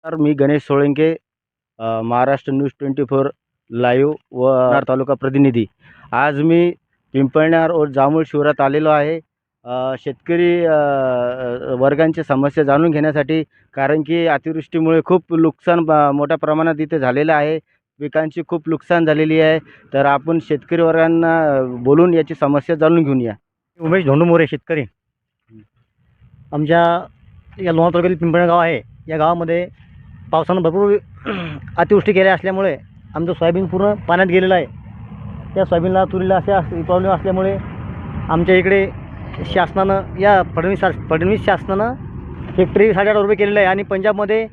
तर मी Ganesh Solanke, Maharashtra news 24 live व नार तालुका प्रतिनिधी. आज मी पिंपळनेर व जांभूळ शिवारात आलेलो आहे. शेतकरी वर्गांची समस्या जाणून घेण्यासाठी, कारण की अतिवृष्टीमुळे खूप नुकसान मोठ्या प्रमाणात इथे झालेलं आहे. पिकांची खूप नुकसान झालेली आहे. तर आपण शेतकरी वर्गांना बोलून याची समस्या जाणून घेऊया. उमेश धोंडू मोरे, शेतकरी. आमच्या या लोणार तालुक्यातील पिंपळनेर गाव आहे. या गावामध्ये पावसानं भरपूर अतिवृष्टी केल्या असल्यामुळे आमचं सोयाबीन पूर्ण पाण्यात गेलेलं आहे. त्या सोयाबीनला तुरीला अशा प्रॉब्लेम असल्यामुळे आमच्या इकडे शासनानं फडणवीस शासनानं हेक्टरी 8.5 रुपये केलेलं आहे आणि पंजाबमध्ये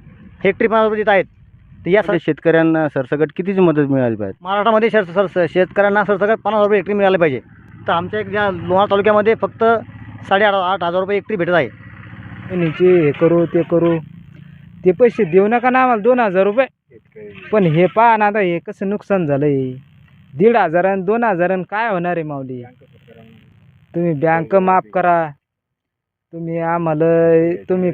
हेक्टरी 50 रुपये देत आहेत. तर या शेतकऱ्यांना सरसकट कितीची मदत मिळाली पाहिजे? महाराष्ट्रामध्ये शेतकऱ्यांना सरसकट 50 रुपये हेक्टरी मिळाले पाहिजे. तर आमच्या या लोणार तालुक्यामध्ये फक्त 8,500 रुपये हेक्टरी भेटत आहे. हे करू ते करू, ते पैसे देऊ नका ना आम्हाला 2,000 रुपये. पण हे पहा ना, आता हे कसं नुकसान झालंय. 1,500 आणि 2,000 काय होणार आहे माऊली? तुम्ही बँक माफ करा. तुम्ही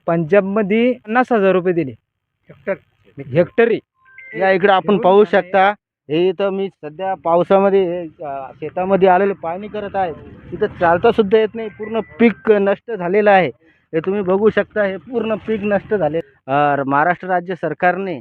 पंजाबमध्ये 50,000 रुपये दिले हेक्टरी. या इकडे आपण पाहू शकता. हे इथं मी सध्या पावसामध्ये शेतामध्ये आलेले पाणी करत आहे. तिथं चालता सुद्धा येत नाही. पूर्ण पीक नष्ट झालेलं आहे. हे तुम्ही बघू शकता. हे पूर्ण पीक नष्ट झाले. महाराष्ट्र राज्य सरकारने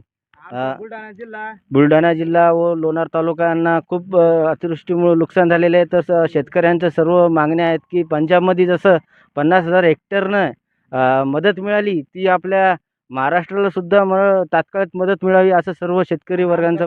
बुलढाणा जिल्हा व लोणार तालुक्यांना खूप अतिवृष्टीमुळे नुकसान झालेले आहे. तसं शेतकऱ्यांच्या सर्व मागण्या आहेत की पंजाबमध्ये जसं 50,000 हेक्टरनं मदत मिळाली, ती आपल्या महाराष्ट्राला सुद्धा तात्काळ मदत मिळावी, असं सर्व शेतकरी वर्गांचं